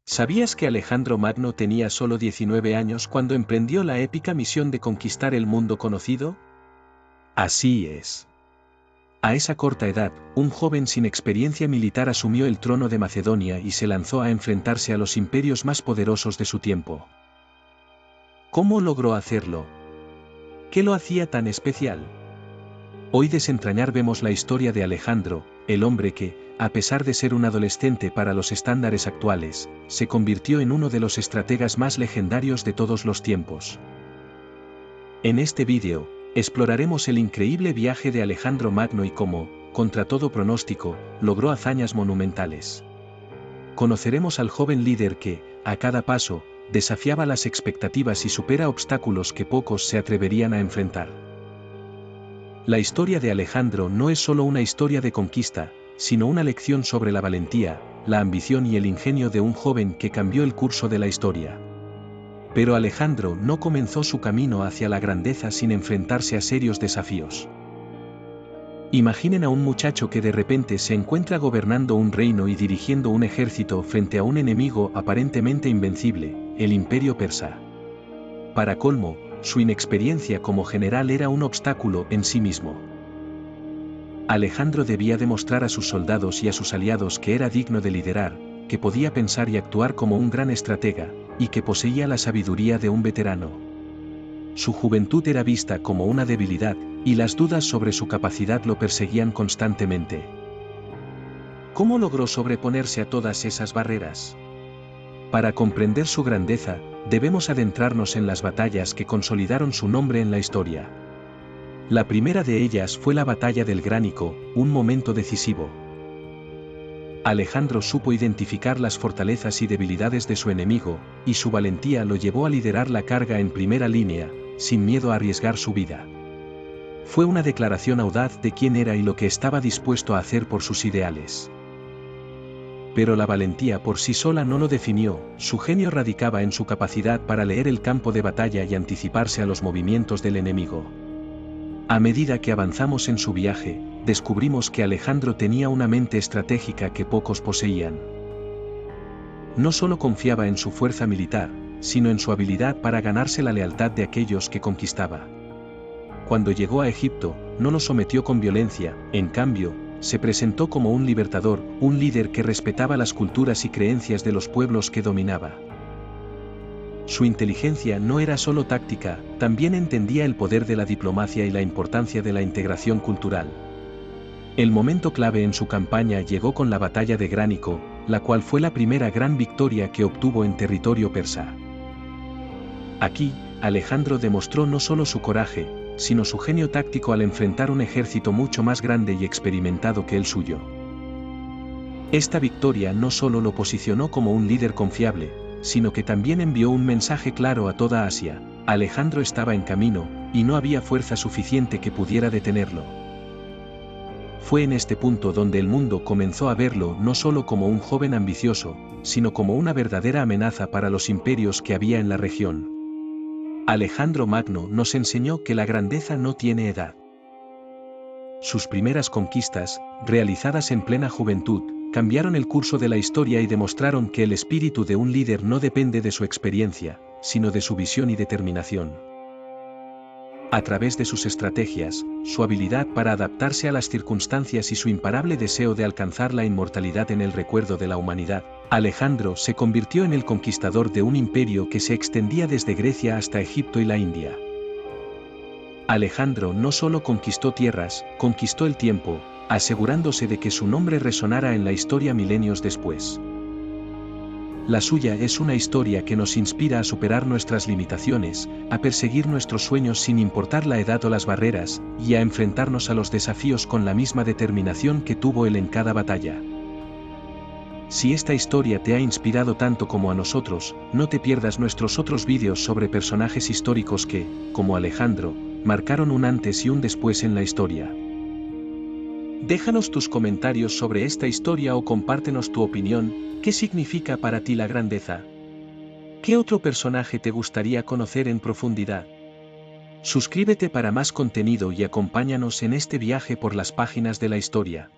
¿Sabías que Alejandro Magno tenía solo 19 años cuando emprendió la épica misión de conquistar el mundo conocido? Así es. A esa corta edad, un joven sin experiencia militar asumió el trono de Macedonia y se lanzó a enfrentarse a los imperios más poderosos de su tiempo. ¿Cómo logró hacerlo? ¿Qué lo hacía tan especial? Hoy desentrañaremos la historia de Alejandro, el hombre que, a pesar de ser un adolescente para los estándares actuales, se convirtió en uno de los estrategas más legendarios de todos los tiempos. En este vídeo, exploraremos el increíble viaje de Alejandro Magno y cómo, contra todo pronóstico, logró hazañas monumentales. Conoceremos al joven líder que, a cada paso, desafiaba las expectativas y supera obstáculos que pocos se atreverían a enfrentar. La historia de Alejandro no es solo una historia de conquista, sino una lección sobre la valentía, la ambición y el ingenio de un joven que cambió el curso de la historia. Pero Alejandro no comenzó su camino hacia la grandeza sin enfrentarse a serios desafíos. Imaginen a un muchacho que de repente se encuentra gobernando un reino y dirigiendo un ejército frente a un enemigo aparentemente invencible, el Imperio Persa. Para colmo, su inexperiencia como general era un obstáculo en sí mismo. Alejandro debía demostrar a sus soldados y a sus aliados que era digno de liderar, que podía pensar y actuar como un gran estratega, y que poseía la sabiduría de un veterano. Su juventud era vista como una debilidad, y las dudas sobre su capacidad lo perseguían constantemente. ¿Cómo logró sobreponerse a todas esas barreras? Para comprender su grandeza, debemos adentrarnos en las batallas que consolidaron su nombre en la historia. La primera de ellas fue la batalla del Gránico, un momento decisivo. Alejandro supo identificar las fortalezas y debilidades de su enemigo, y su valentía lo llevó a liderar la carga en primera línea, sin miedo a arriesgar su vida. Fue una declaración audaz de quién era y lo que estaba dispuesto a hacer por sus ideales. Pero la valentía por sí sola no lo definió, su genio radicaba en su capacidad para leer el campo de batalla y anticiparse a los movimientos del enemigo. A medida que avanzamos en su viaje, descubrimos que Alejandro tenía una mente estratégica que pocos poseían. No solo confiaba en su fuerza militar, sino en su habilidad para ganarse la lealtad de aquellos que conquistaba. Cuando llegó a Egipto, no lo sometió con violencia, en cambio, se presentó como un libertador, un líder que respetaba las culturas y creencias de los pueblos que dominaba. Su inteligencia no era solo táctica, también entendía el poder de la diplomacia y la importancia de la integración cultural. El momento clave en su campaña llegó con la batalla de Gránico, la cual fue la primera gran victoria que obtuvo en territorio persa. Aquí, Alejandro demostró no solo su coraje, sino su genio táctico al enfrentar un ejército mucho más grande y experimentado que el suyo. Esta victoria no solo lo posicionó como un líder confiable, sino que también envió un mensaje claro a toda Asia: Alejandro estaba en camino, y no había fuerza suficiente que pudiera detenerlo. Fue en este punto donde el mundo comenzó a verlo no solo como un joven ambicioso, sino como una verdadera amenaza para los imperios que había en la región. Alejandro Magno nos enseñó que la grandeza no tiene edad. Sus primeras conquistas, realizadas en plena juventud, cambiaron el curso de la historia y demostraron que el espíritu de un líder no depende de su experiencia, sino de su visión y determinación. A través de sus estrategias, su habilidad para adaptarse a las circunstancias y su imparable deseo de alcanzar la inmortalidad en el recuerdo de la humanidad, Alejandro se convirtió en el conquistador de un imperio que se extendía desde Grecia hasta Egipto y la India. Alejandro no solo conquistó tierras, conquistó el tiempo, asegurándose de que su nombre resonara en la historia milenios después. La suya es una historia que nos inspira a superar nuestras limitaciones, a perseguir nuestros sueños sin importar la edad o las barreras, y a enfrentarnos a los desafíos con la misma determinación que tuvo él en cada batalla. Si esta historia te ha inspirado tanto como a nosotros, no te pierdas nuestros otros vídeos sobre personajes históricos que, como Alejandro, marcaron un antes y un después en la historia. Déjanos tus comentarios sobre esta historia o compártenos tu opinión. ¿Qué significa para ti la grandeza? ¿Qué otro personaje te gustaría conocer en profundidad? Suscríbete para más contenido y acompáñanos en este viaje por las páginas de la historia.